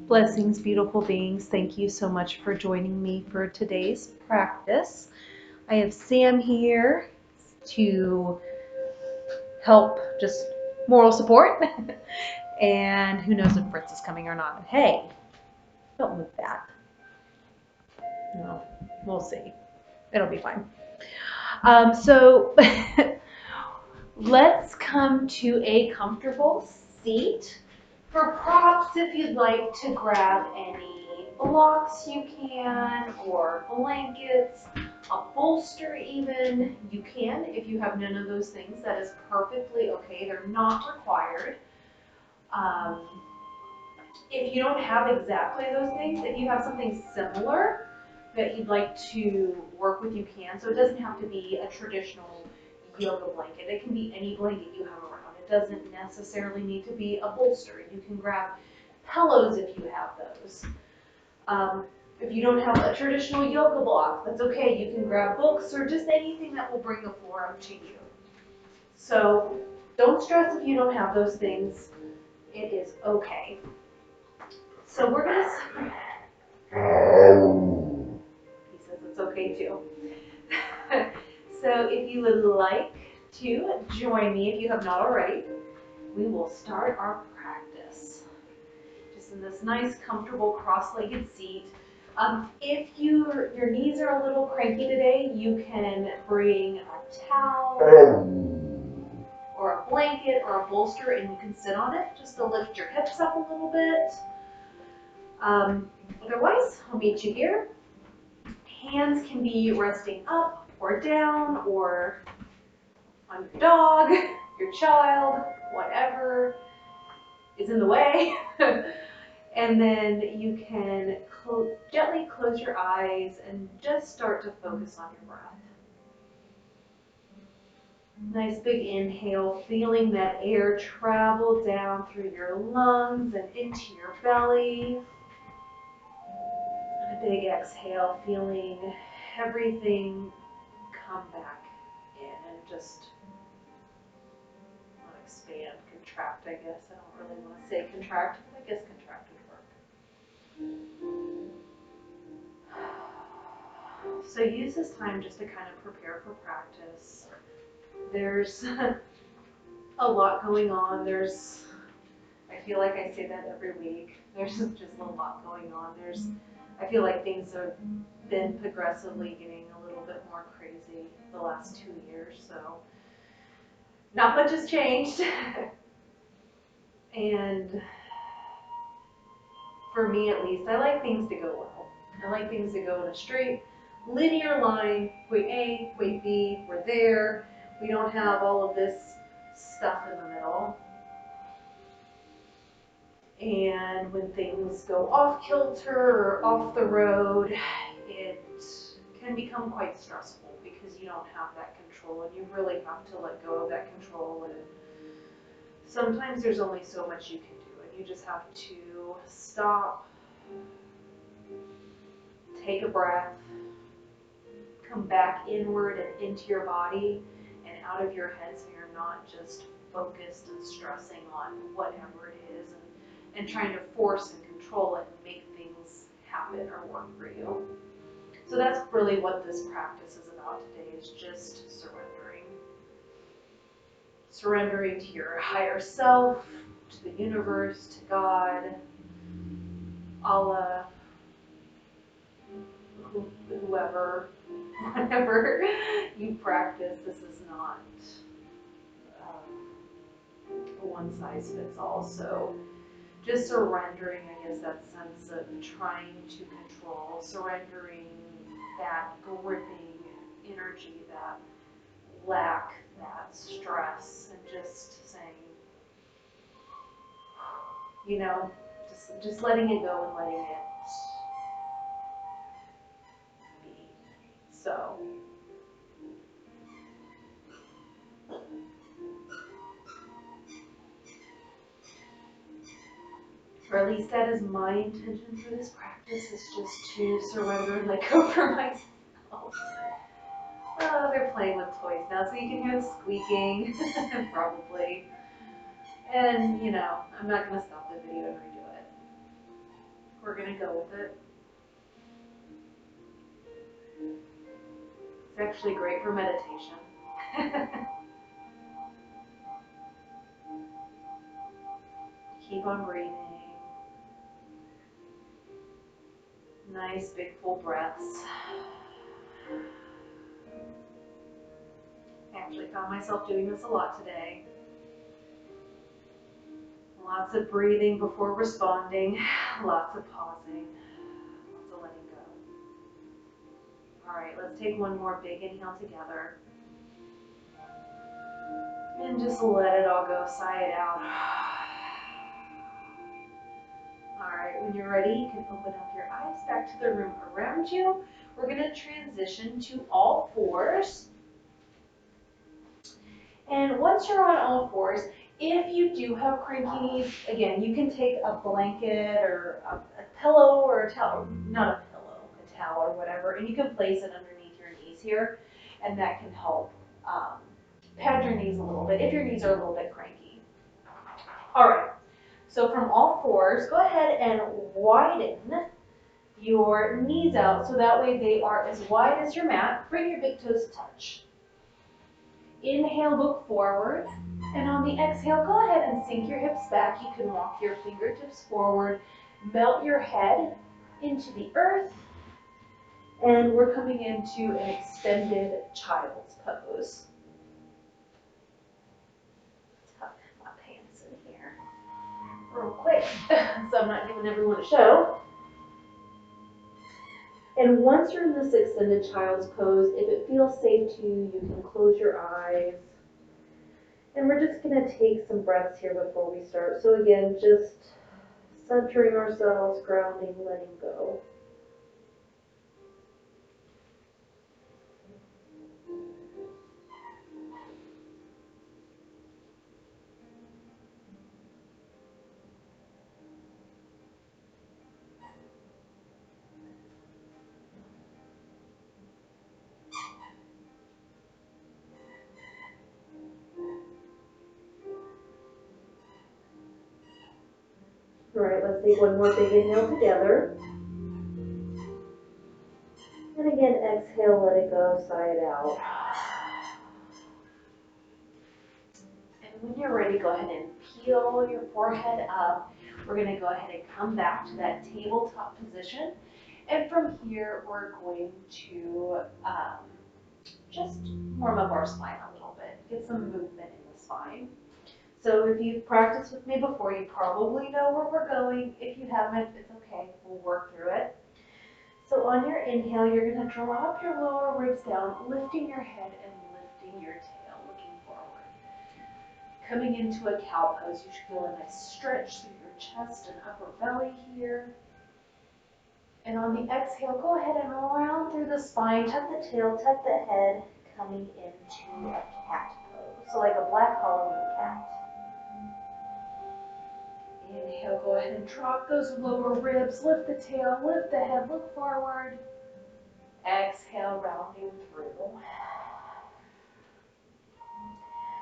Blessings, beautiful beings. Thank you so much for joining me for today's practice. I have Sam here to help, just moral support. And who knows if Fritz is coming or not. Hey, don't move that. No, we'll see. It'll be fine. So let's come to a comfortable seat. For props, if you'd like to grab any blocks, you can, or blankets, a bolster even, you can. If you have none of those things, that is perfectly okay. They're not required. If you don't have exactly those things, if you have something similar that you'd like to work with, you can. So it doesn't have to be a traditional yoga blanket. It can be any blanket you have around. It doesn't necessarily need to be a bolster. You can grab pillows if you have those. If you don't have a traditional yoga block, that's okay. You can grab books or just anything that will bring the floor up to you. So don't stress if you don't have those things. It is okay. So we're going to... He says it's okay too. So if you would like to join me, if you have not already, we will start our practice. Just in this nice, comfortable, cross-legged seat. If your knees are a little cranky today, you can bring a towel or a blanket or a bolster and you can sit on it just to lift your hips up a little bit. Otherwise, I'll meet you here. Hands can be resting up or down or on your dog, your child, whatever is in the way. And then you can gently close your eyes and just start to focus on your breath. Nice big inhale, feeling that air travel down through your lungs and into your belly. And a big exhale, feeling everything come back in and just not expand, contract, I guess. I don't really want to say contract, but I guess contract would work. So use this time just to kind of prepare for practice. There's a lot going on. I feel like I say that every week. There's just a lot going on. I feel like things have been progressively getting a little bit more crazy the last 2 years, so not much has changed. And for me at least, I like things to go well. I like things to go in a straight, linear line, point A, point B, we're there. We don't have all of this stuff in the middle. And when things go off kilter or off the road, it can become quite stressful because you don't have that control and you really have to let go of that control. And sometimes there's only so much you can do and you just have to stop, take a breath, come back inward and into your body and out of your head so you're not just focused and stressing on whatever it is and trying to force and control it and make things happen or work for you. So that's really what this practice is about today, is just surrendering. Surrendering to your higher self, to the universe, to God, Allah, whoever, whatever you practice. This is not a one-size-fits-all. So just surrendering, I guess, that sense of trying to control, surrendering that gripping energy, that lack, that stress, and just saying, just letting it go and letting it be. So, or at least that is my intention for this practice, is just to surrender and let go for myself. Oh, they're playing with toys now, so you can hear the squeaking, probably. And, I'm not going to stop the video and redo it. we're gonna go with it. It's actually great for meditation. Keep on breathing. Nice big full breaths. I actually found myself doing this a lot today. Lots of breathing before responding, lots of pausing, lots of letting go. All right, let's take one more big inhale together. And just let it all go, sigh it out. All right, when you're ready, you can open up your eyes back to the room around you. We're gonna transition to all fours. And once you're on all fours, if you do have cranky knees, again, you can take a blanket or a pillow or a towel, not a pillow, a towel or whatever, and you can place it underneath your knees here, and that can help pad your knees a little bit if your knees are a little bit cranky. All right, so from all fours, go ahead and widen your knees out so that way they are as wide as your mat. Bring your big toes to touch. Inhale, look forward. And on the exhale, go ahead and sink your hips back. You can walk your fingertips forward, melt your head into the earth, and we're coming into an extended child's pose. Tuck my pants in here real quick, so I'm not giving everyone a show. And once you're in this extended child's pose, if it feels safe to you, you can close your eyes. And we're just going to take some breaths here before we start. So again, just centering ourselves, grounding, letting go. All right, let's take one more big inhale together. And again, exhale, let it go, sigh it out. And when you're ready, go ahead and peel your forehead up. We're going to go ahead and come back to that tabletop position. And from here, we're going to just warm up our spine a little bit, get some movement in the spine. So if you've practiced with me before, you probably know where we're going. If you haven't, it's okay. We'll work through it. So on your inhale, you're going to drop your lower ribs down, lifting your head and lifting your tail, looking forward. Coming into a cow pose, you should feel a nice stretch through your chest and upper belly here. And on the exhale, go ahead and round through the spine, tuck the tail, tuck the head, coming into a cat pose. So like a black Halloween cat. Inhale, go ahead and drop those lower ribs, lift the tail, lift the head, look forward. Exhale, rounding through.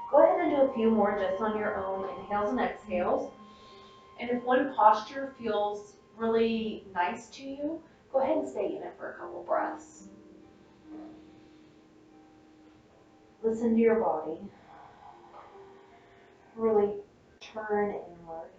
Go ahead and do a few more just on your own inhales and exhales. And if one posture feels really nice to you, go ahead and stay in it for a couple breaths. Listen to your body. Really turn inward.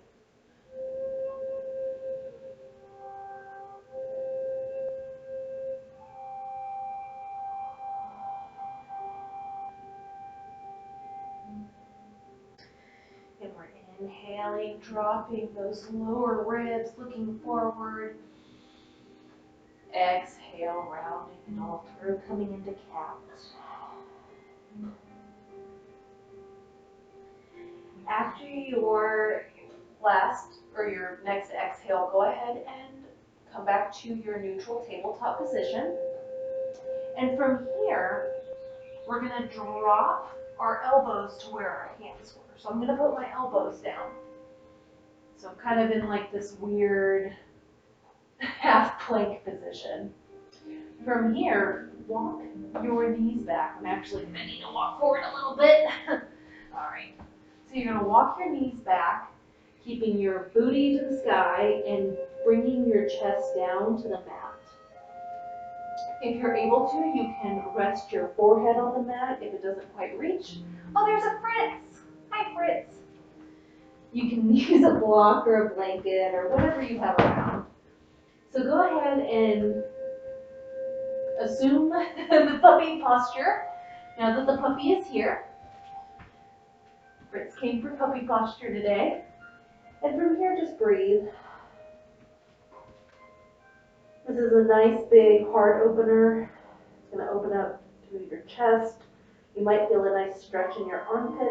And we're inhaling, dropping those lower ribs, looking forward. Exhale, rounding it all through, coming into cat. After your last or your next exhale, go ahead and come back to your neutral tabletop position. And from here, we're going to drop our elbows to where our hands were. So I'm going to put my elbows down. So I'm kind of in like this weird half plank position. From here, walk your knees back. I'm actually going to need to walk forward a little bit. All right. So you're going to walk your knees back, keeping your booty to the sky and bringing your your chest down to the mat. If you're able to, you can rest your forehead on the mat if it doesn't quite reach. Oh, there's a Fritz! Hi, Fritz! You can use a block or a blanket or whatever you have around. So go ahead and assume the puppy posture. Now that the puppy is here, Fritz came for puppy posture today. And from here, just breathe. This is a nice big heart opener. It's going to open up to your chest. You might feel a nice stretch in your armpits.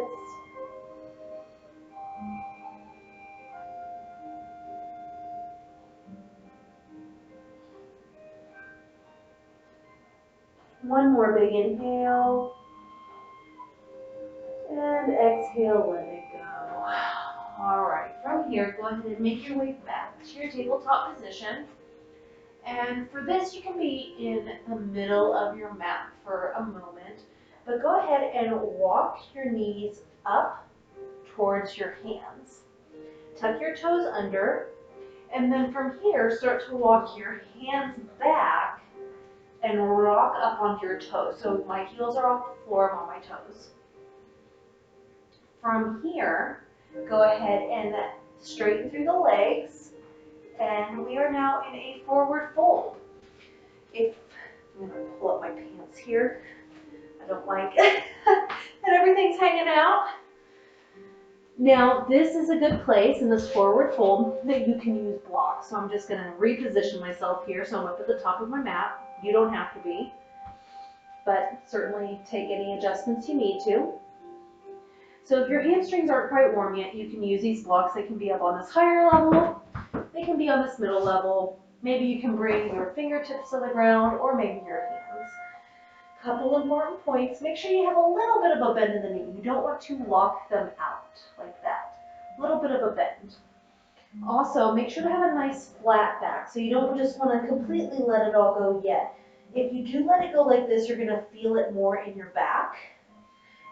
One more big inhale. And exhale, let it go. All right, from here, go ahead and make your way back to your tabletop position. And for this, you can be in the middle of your mat for a moment, but go ahead and walk your knees up towards your hands. Tuck your toes under, and then from here, start to walk your hands back and rock up onto your toes. So my heels are off the floor, I'm on my toes. From here, go ahead and straighten through the legs, and we are now in a forward fold. I'm going to pull up my pants here. I don't like that everything's hanging out. Now, this is a good place in this forward fold that you can use blocks. So I'm just going to reposition myself here. So I'm up at the top of my mat. You don't have to be, but certainly take any adjustments you need to. So if your hamstrings aren't quite warm yet, you can use these blocks. They can be up on this higher level. They can be on this middle level. Maybe you can bring your fingertips to the ground or maybe your hands. Couple of important points. Make sure you have a little bit of a bend in the knee. You don't want to lock them out like that. A little bit of a bend. Also, make sure to have a nice flat back. So you don't just want to completely let it all go yet. If you do let it go like this, you're going to feel it more in your back.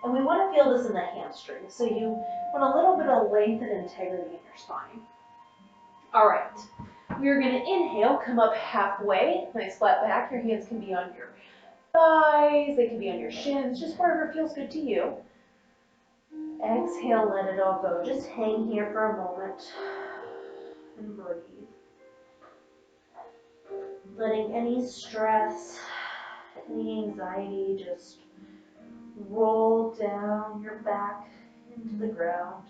And we want to feel this in the hamstrings. So you want a little bit of length and integrity in your spine. All right. We're going to inhale, come up halfway. Nice flat back. Your hands can be on your thighs. They can be on your shins. Just wherever feels good to you. Exhale, let it all go. Just hang here for a moment and breathe. Letting any stress, any anxiety just roll down your back into the ground.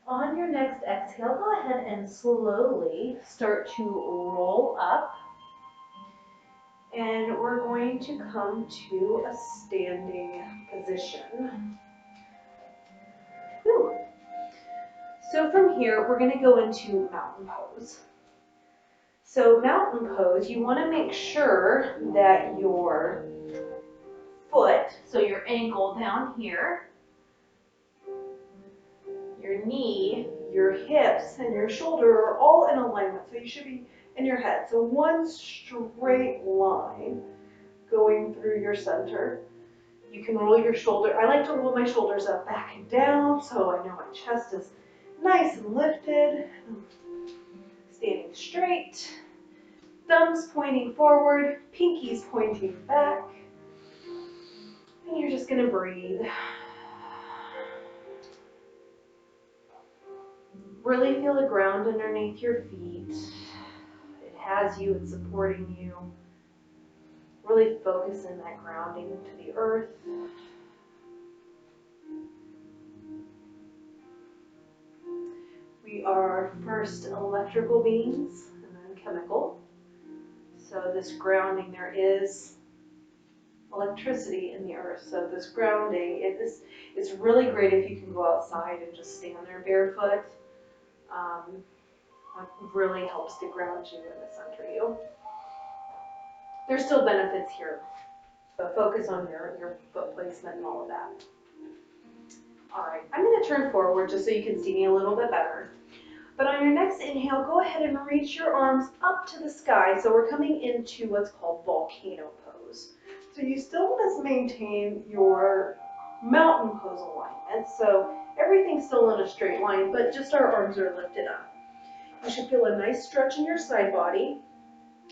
On your next exhale, go ahead and slowly start to roll up. And we're going to come to a standing position. Whew. So from here, we're going to go into mountain pose. So mountain pose, you want to make sure that your foot, so your ankle down here, your knee, your hips, and your shoulder are all in alignment. So you should be in your head. So one straight line going through your center. You can roll your shoulder. I like to roll my shoulders up, back and down, so I know my chest is nice and lifted. Standing straight. Thumbs pointing forward, pinkies pointing back. And you're just going to breathe. Really feel the ground underneath your feet. It has you, it's supporting you. Really focus in that grounding to the earth. We are first electrical beings and then chemical. So this grounding, there is electricity in the earth. So this grounding, it's really great if you can go outside and just stand there barefoot. It really helps to ground you and to center you. There's still benefits here, but focus on your foot placement and all of that. All right, I'm going to turn forward just so you can see me a little bit better. But on your next inhale, go ahead and reach your arms up to the sky. So we're coming into what's called volcano pose. So you still want to maintain your mountain pose alignment. movement. So everything's still in a straight line, but just our arms are lifted up. You should feel a nice stretch in your side body.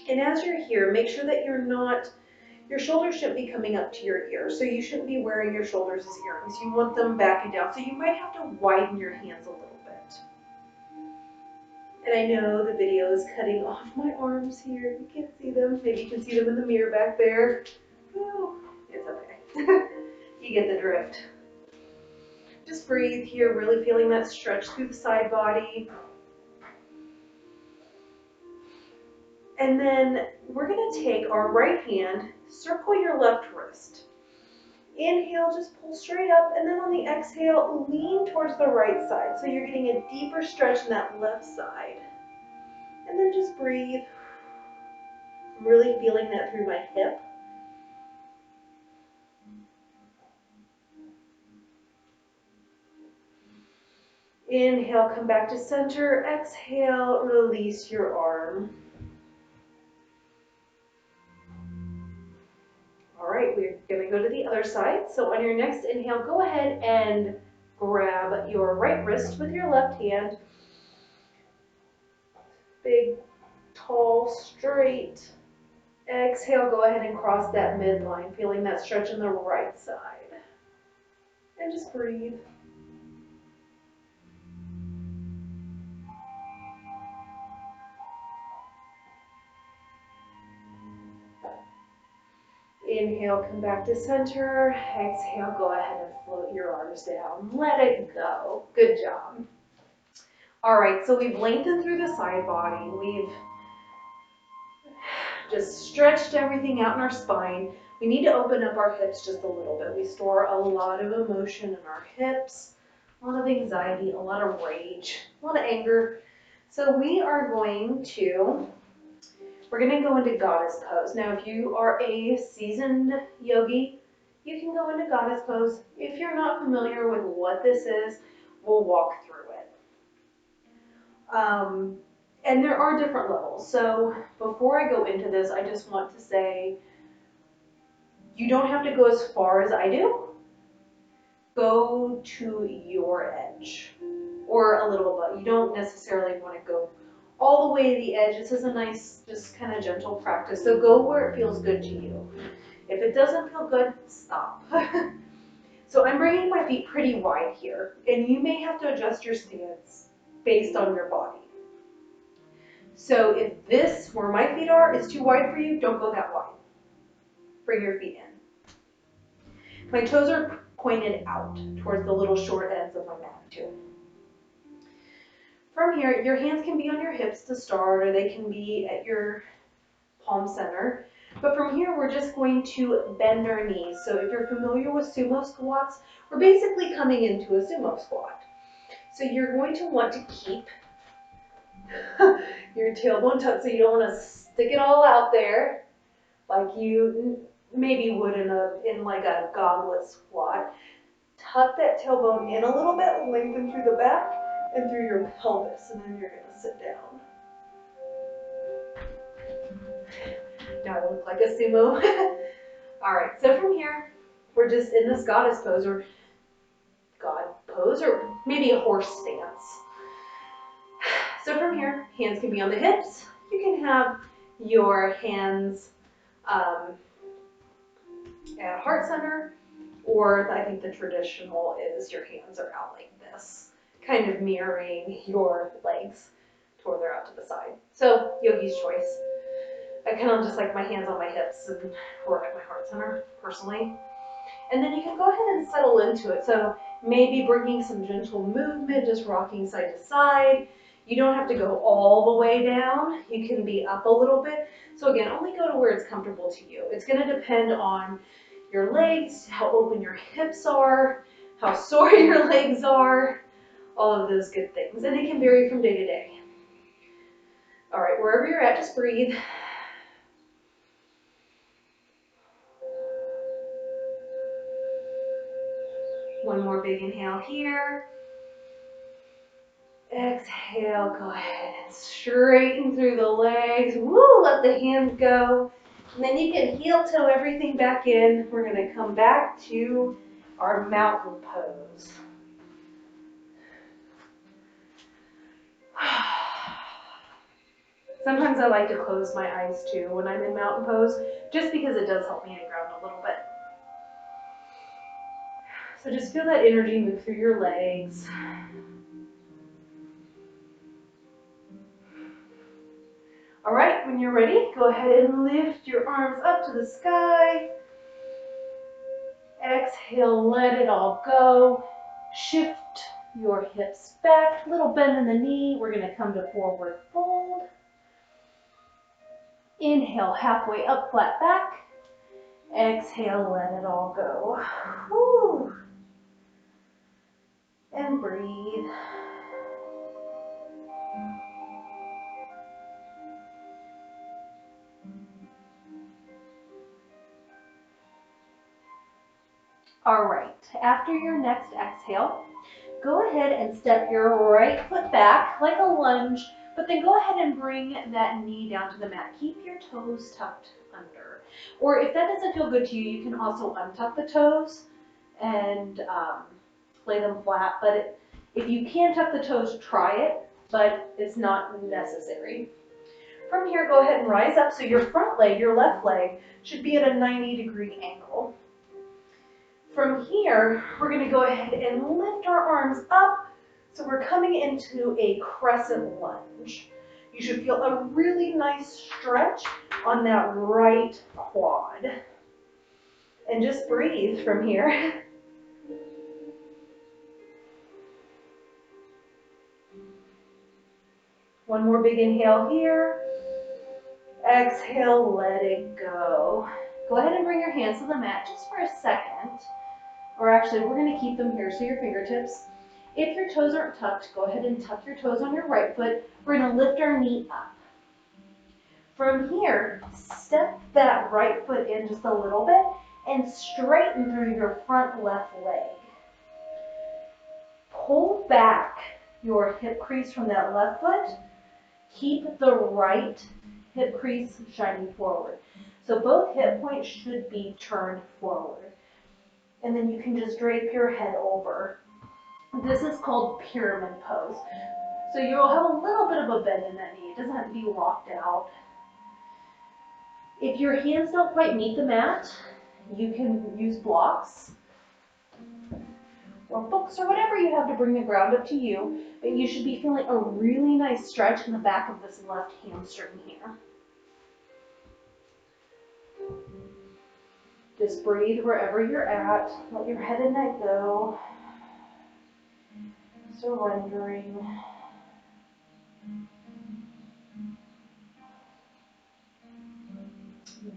And as you're here, make sure that your shoulders shouldn't be coming up to your ears. So you shouldn't be wearing your shoulders as earrings. You want them back and down. So you might have to widen your hands a little bit. And I know the video is cutting off my arms here. You can't see them. Maybe you can see them in the mirror back there. Oh, it's okay. You get the drift. Just breathe here, really feeling that stretch through the side body. And then we're going to take our right hand, circle your left wrist. Inhale, just pull straight up, and then on the exhale, lean towards the right side. So you're getting a deeper stretch in that left side. And then just breathe. I'm really feeling that through my hip. Inhale, come back to center. Exhale, release your arm. All right, we're going to go to the other side. So on your next inhale, go ahead and grab your right wrist with your left hand. Big, tall, straight. Exhale, go ahead and cross that midline, feeling that stretch in the right side. And just breathe. Inhale, come back to center. Exhale, go ahead and float your arms down. Let it go. Good job. All right, so we've lengthened through the side body. We've just stretched everything out in our spine. We need to open up our hips just a little bit. We store a lot of emotion in our hips, a lot of anxiety, a lot of rage, a lot of anger. So we're going to go into goddess pose. Now, if you are a seasoned yogi, you can go into goddess pose. If you're not familiar with what this is, we'll walk through it. And there are different levels. So before I go into this, I just want to say, you don't have to go as far as I do. Go to your edge or a little above. You don't necessarily want to go all the way to the edge. This is a nice, just kind of gentle practice. So go where it feels good to you. If it doesn't feel good, stop. So I'm bringing my feet pretty wide here, and you may have to adjust your stance based on your body. So if this, where my feet are, is too wide for you, don't go that wide. Bring your feet in. My toes are pointed out towards the little short ends of my mat too. From here, your hands can be on your hips to start, or they can be at your palm center. But from here, we're just going to bend our knees. So if you're familiar with sumo squats, we're basically coming into a sumo squat. So you're going to want to keep your tailbone tucked, so you don't want to stick it all out there like you maybe would in like a goblet squat. Tuck that tailbone in a little bit, lengthen through the back and through your pelvis, and then you're going to sit down. Now I look like a sumo. All right, so from here, we're just in this goddess pose, or god pose, or maybe a horse stance. So from here, hands can be on the hips. You can have your hands at heart center, or I think the traditional is your hands are out like this, kind of mirroring your legs toward they're out to the side. So yogi's choice. I kind of just like my hands on my hips and or at my heart center, personally. And then you can go ahead and settle into it. So maybe bringing some gentle movement, just rocking side to side. You don't have to go all the way down. You can be up a little bit. So again, only go to where it's comfortable to you. It's going to depend on your legs, how open your hips are, how sore your legs are, all of those good things. And it can vary from day to day. All right, wherever you're at, just breathe. One more big inhale here. Exhale, go ahead and straighten through the legs. Woo, let the hands go. And then you can heel toe everything back in. We're going to come back to our mountain pose. Sometimes I like to close my eyes too when I'm in mountain pose, just because it does help me to ground a little bit. So just feel that energy move through your legs. All right, when you're ready, go ahead and lift your arms up to the sky. Exhale, let it all go. Shift your hips back, little bend in the knee. We're gonna come to forward fold. Inhale, halfway up, flat back. Exhale, let it all go. Whew. And breathe. All right, after your next exhale, go ahead and step your right foot back like a lunge, but then go ahead and bring that knee down to the mat. Keep your toes tucked under. Or if that doesn't feel good to you, you can also untuck the toes and lay them flat. But if you can tuck the toes, try it, but it's not necessary. From here, go ahead and rise up. So your front leg, your left leg, should be at a 90-degree angle. From here, we're going to go ahead and lift our arms up. So we're coming into a crescent lunge. You should feel a really nice stretch on that right quad. And just breathe from here. One more big inhale here. Exhale, let it go. Go ahead and bring your hands to the mat just for a second. Or actually, we're going to keep them here, so your fingertips. If your toes aren't tucked, go ahead and tuck your toes on your right foot. We're going to lift our knee up. From here, step that right foot in just a little bit and straighten through your front left leg. Pull back your hip crease from that left foot. Keep the right hip crease shining forward. So both hip points should be turned forward. And then you can just drape your head over. This is called pyramid pose. So you'll have a little bit of a bend in that knee. It doesn't have to be locked out. If your hands don't quite meet the mat, you can use blocks or books or whatever you have to bring the ground up to you. But you should be feeling a really nice stretch in the back of this left hamstring here. Just breathe wherever you're at. Let your head and neck go. Surrendering.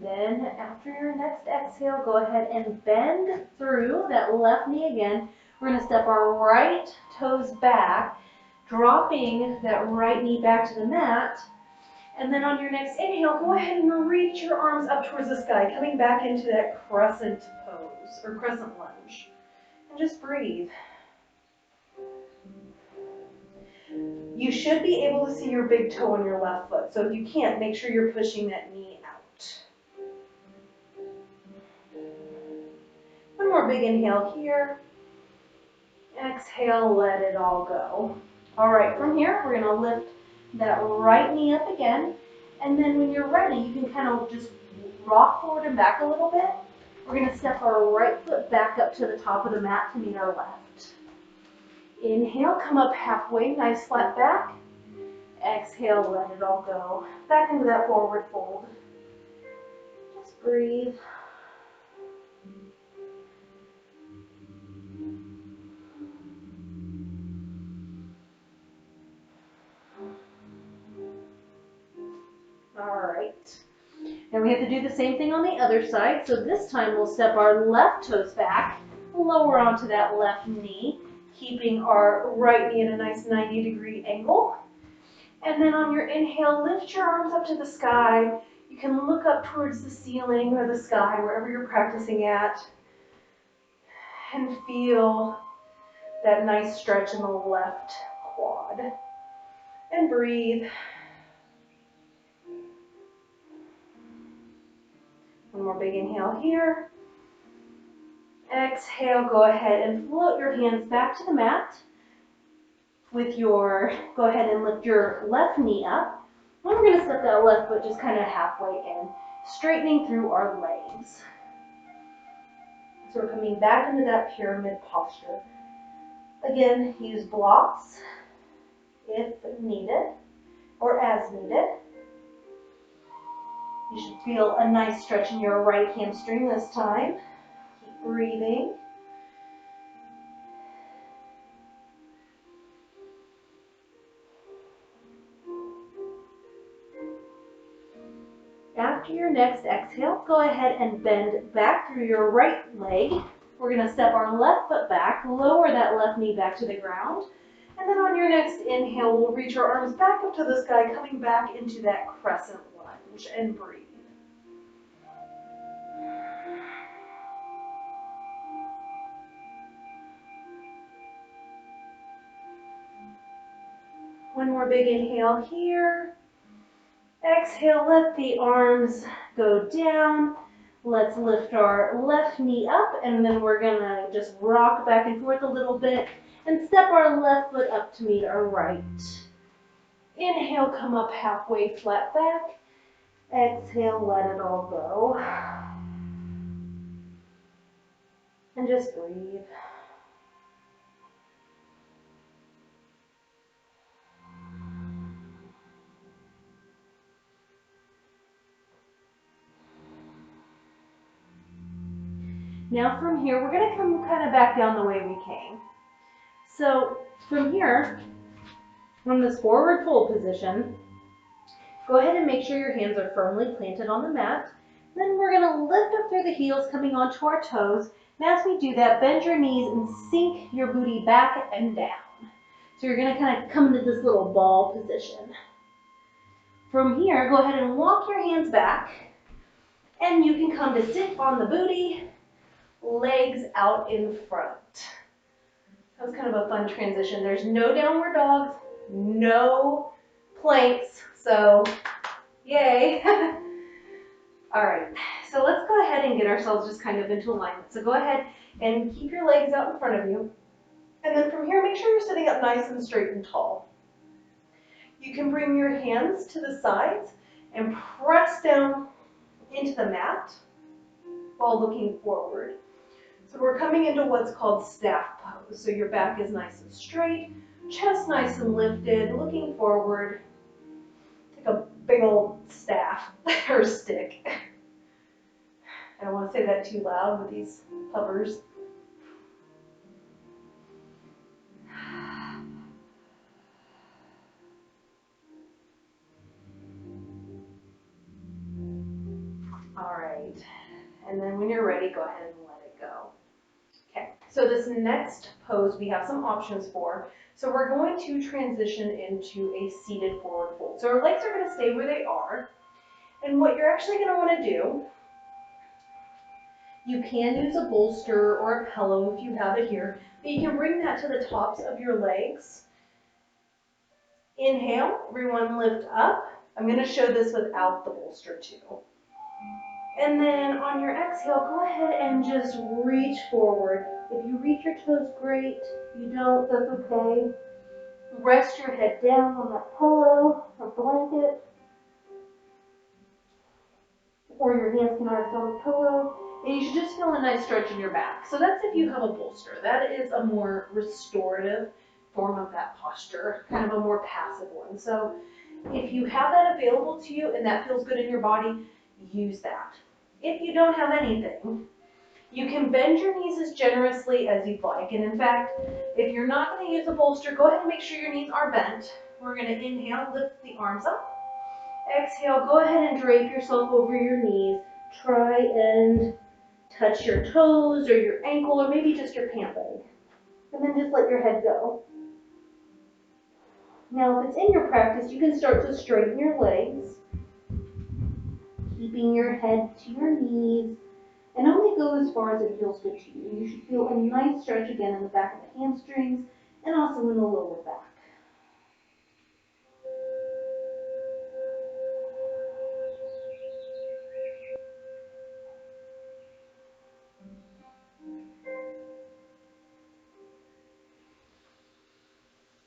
Then after your next exhale, go ahead and bend through that left knee again. We're going to step our right toes back, dropping that right knee back to the mat. And then on your next inhale, go ahead and reach your arms up towards the sky, coming back into that crescent pose or crescent lunge. And just breathe. You should be able to see your big toe on your left foot. So if you can't, make sure you're pushing that knee out. One more big inhale here. Exhale, let it all go. All right, from here, we're going to lift that right knee up again. And then when you're ready, you can kind of just rock forward and back a little bit. We're going to step our right foot back up to the top of the mat to meet our left. Inhale, come up halfway, nice flat back. Exhale, let it all go. Back into that forward fold. Just breathe. All right. Now we have to do the same thing on the other side. So this time we'll step our left toes back, lower onto that left knee, keeping our right knee in a nice 90-degree angle. And then on your inhale, lift your arms up to the sky. You can look up towards the ceiling or the sky, wherever you're practicing at, and feel that nice stretch in the left quad. And breathe. One more big inhale here. Exhale, go ahead and float your hands back to the mat. Go ahead and lift your left knee up. Then we're going to step that left foot just kind of halfway in, straightening through our legs. So we're coming back into that pyramid posture. Again, use blocks if needed or as needed. You should feel a nice stretch in your right hamstring this time. Keep breathing. After your next exhale, go ahead and bend back through your right leg. We're going to step our left foot back, lower that left knee back to the ground. And then on your next inhale, we'll reach our arms back up to the sky, coming back into that crescent lunge, and breathe. One more big inhale here. Exhale, let the arms go down. Let's lift our left knee up, and then we're gonna just rock back and forth a little bit and step our left foot up to meet our right. Inhale, come up halfway, flat back. Exhale, let it all go. And just breathe. Now from here, we're going to come kind of back down the way we came. So from here, from this forward fold position, go ahead and make sure your hands are firmly planted on the mat. Then we're going to lift up through the heels, coming onto our toes. And as we do that, bend your knees and sink your booty back and down. So you're going to kind of come into this little ball position. From here, go ahead and walk your hands back. And you can come to sit on the booty, legs out in front. That was kind of a fun transition. There's no downward dogs, no planks, so yay. All right, so let's go ahead and get ourselves just kind of into alignment. So go ahead and keep your legs out in front of you. And then from here, make sure you're sitting up nice and straight and tall. You can bring your hands to the sides and press down into the mat while looking forward. So we're coming into what's called staff pose. So your back is nice and straight, chest nice and lifted, looking forward. Take a big old staff or stick. I don't want to say that too loud with these puppers. All right, and then when you're ready, go ahead and let it go. Okay, so this next pose we have some options for. So we're going to transition into a seated forward fold. So our legs are going to stay where they are. And what you're actually going to want to do, you can use a bolster or a pillow if you have it here, but you can bring that to the tops of your legs. Inhale, everyone lift up. I'm going to show this without the bolster too. And then on your exhale, go ahead and just reach forward. If you reach your toes, great. If you don't, that's okay. Rest your head down on that pillow or blanket. Or your hands can rest on the pillow. And you should just feel a nice stretch in your back. So that's if you have a bolster. That is a more restorative form of that posture, kind of a more passive one. So if you have that available to you and that feels good in your body, use that. If you don't have anything, you can bend your knees as generously as you'd like. And in fact, if you're not going to use a bolster, go ahead and make sure your knees are bent. We're going to inhale, lift the arms up. Exhale, go ahead and drape yourself over your knees. Try and touch your toes or your ankle or maybe just your pant leg. And then just let your head go. Now, if it's in your practice, you can start to straighten your legs, keeping your head to your knees, and only go as far as it feels good to you. You should feel a nice stretch again in the back of the hamstrings and also in the lower back.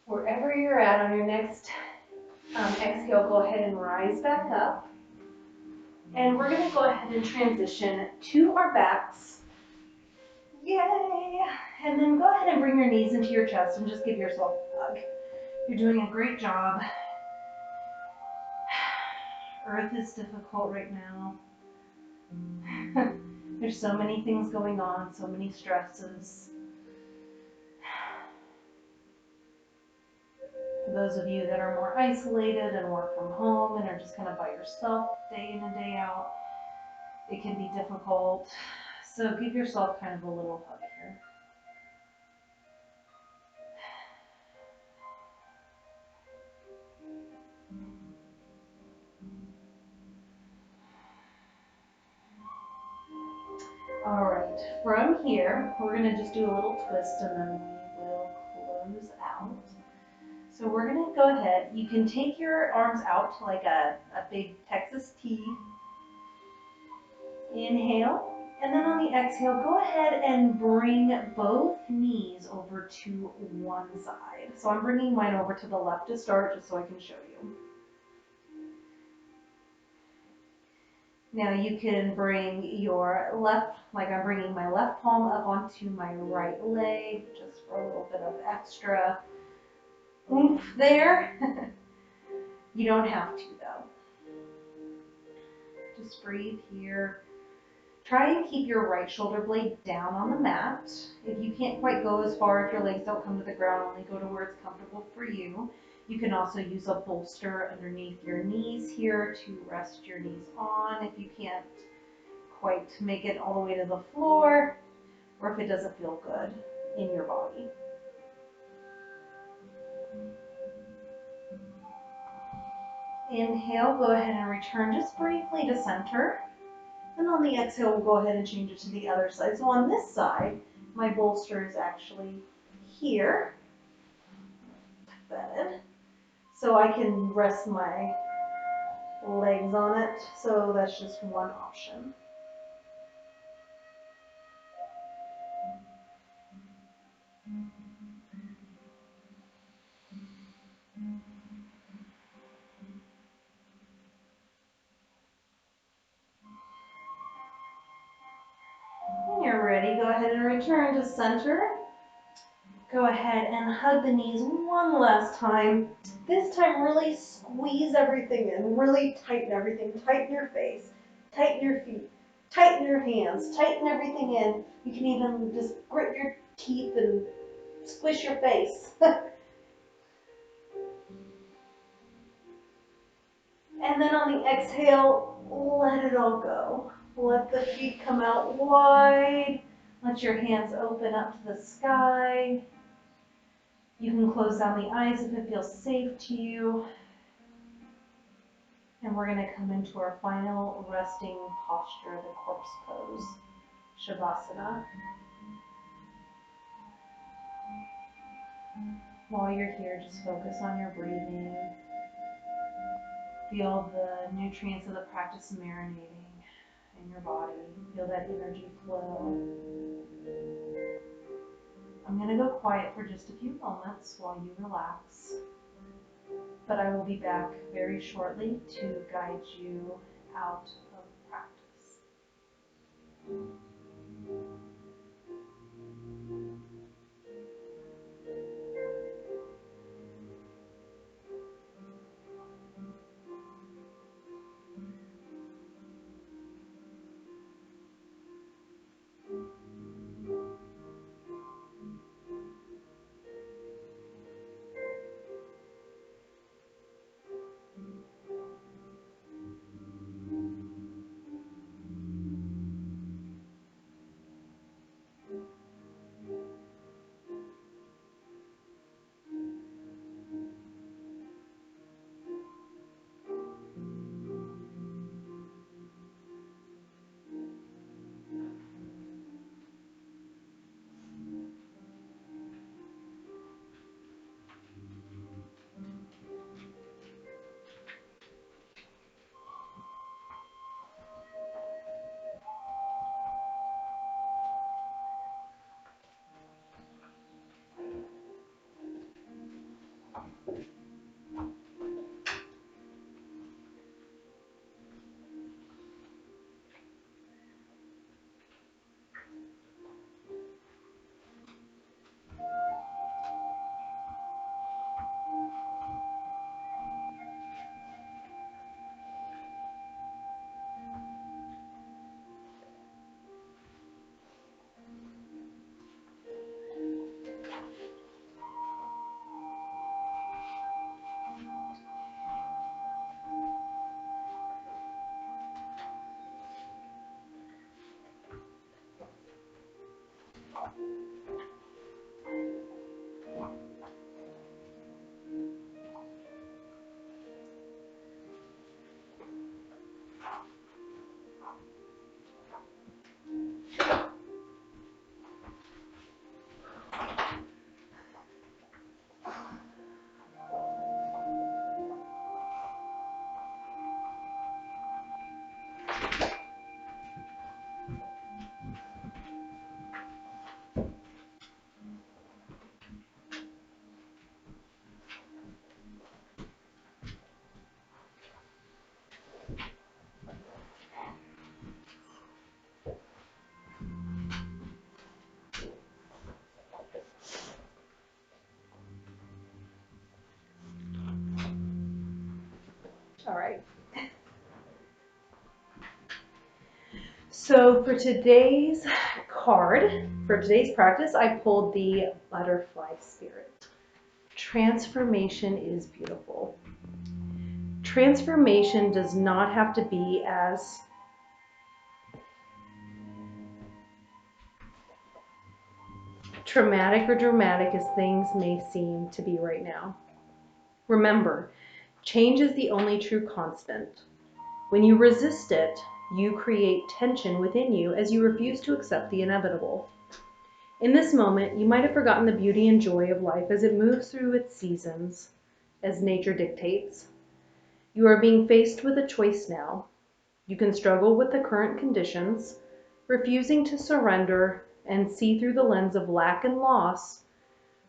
Wherever you're at on your next Exhale, go ahead and rise back up. And we're gonna go ahead and transition to our backs. Yay! And then go ahead and bring your knees into your chest and just give yourself a hug. You're doing a great job. Earth is difficult right now. There's so many things going on, so many stresses. For those of you that are more isolated and work from home and are just kind of by yourself day in and day out, it can be difficult. So give yourself kind of a little hug here. All right, from here, we're gonna just do a little twist and then we will close out. So we're gonna go ahead, you can take your arms out like a big Texas T. Inhale, and then on the exhale, go ahead and bring both knees over to one side. So I'm bringing mine over to the left to start, just so I can show you. Now you can bring your left, like I'm bringing my left palm up onto my right leg, just for a little bit of extra oomph there. You don't have to though. Just breathe here. Try and keep your right shoulder blade down on the mat. If you can't quite go as far, if your legs don't come to the ground, only go to where it's comfortable for you. You can also use a bolster underneath your knees here to rest your knees on if you can't quite make it all the way to the floor, or if it doesn't feel good in your body. Inhale, go ahead and return just briefly to center. And on the exhale, we'll go ahead and change it to the other side. So on this side, my bolster is actually here. Tuck that in. So I can rest my legs on it. So that's just one option. When you're ready, go ahead and return to center. Go ahead and hug the knees one last time. This time, really squeeze everything in. Really tighten everything. Tighten your face. Tighten your feet. Tighten your hands. Tighten everything in. You can even just grit your teeth and squish your face. And then on the exhale, let it all go. Let the feet come out wide. Let your hands open up to the sky. You can close down the eyes if it feels safe to you. And we're going to come into our final resting posture, the corpse pose, Shavasana. While you're here, just focus on your breathing. Feel the nutrients of the practice marinating in your body. Feel that energy flow. I'm going to go quiet for just a few moments while you relax. But I will be back very shortly to guide you out of practice. All right. So for today's card, for today's practice, I pulled the butterfly spirit. Transformation is beautiful. Transformation does not have to be as traumatic or dramatic as things may seem to be right now. Remember, change is the only true constant. When you resist it, you create tension within you as you refuse to accept the inevitable. In this moment, you might have forgotten the beauty and joy of life as it moves through its seasons, as nature dictates. You are being faced with a choice now. You can struggle with the current conditions, refusing to surrender and see through the lens of lack and loss,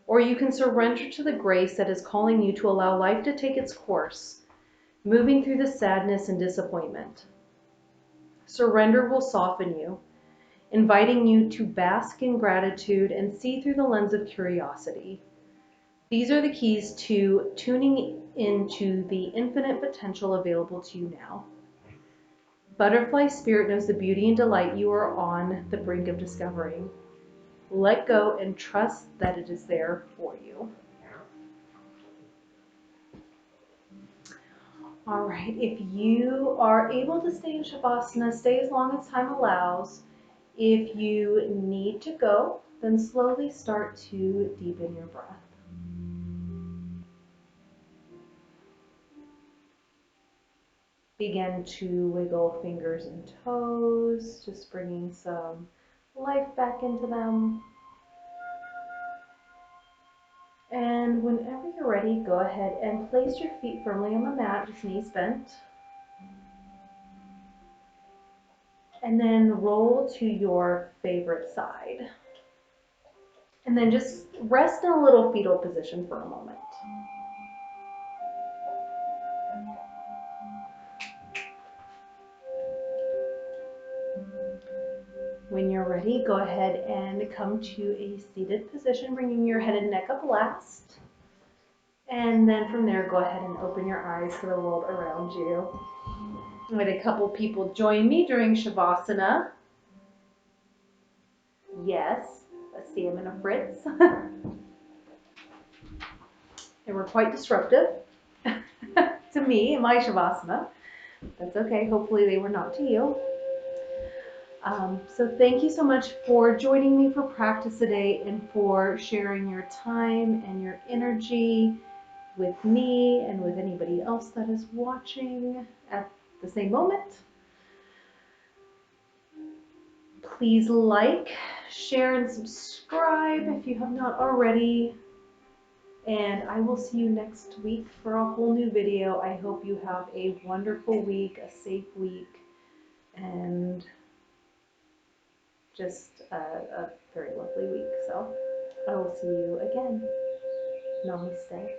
or you can surrender to the grace that is calling you to allow life to take its course, moving through the sadness and disappointment. Surrender will soften you, inviting you to bask in gratitude and see through the lens of curiosity. These are the keys to tuning into the infinite potential available to you now. Butterfly spirit knows the beauty and delight you are on the brink of discovering. Let go and trust that it is there for you. All right, if you are able to stay in Shavasana, stay as long as time allows. If you need to go, then slowly start to deepen your breath. Begin to wiggle fingers and toes, just bringing some life back into them. And whenever you're ready, go ahead and place your feet firmly on the mat, just knees bent. And then roll to your favorite side. And then just rest in a little fetal position for a moment. When you're ready, go ahead and come to a seated position, bringing your head and neck up last. And then from there, go ahead and open your eyes to the world around you. I had a couple people join me during Shavasana. Yes, a Sam and a Fritz. They were quite disruptive to me in my Shavasana. That's okay, hopefully they were not to you. So thank you so much for joining me for practice today and for sharing your time and your energy with me and with anybody else that is watching at the same moment. Please like, share, and subscribe if you have not already. And I will see you next week for a whole new video. I hope you have a wonderful week, a safe week, and just a very lovely week. So I will see you again. Namaste.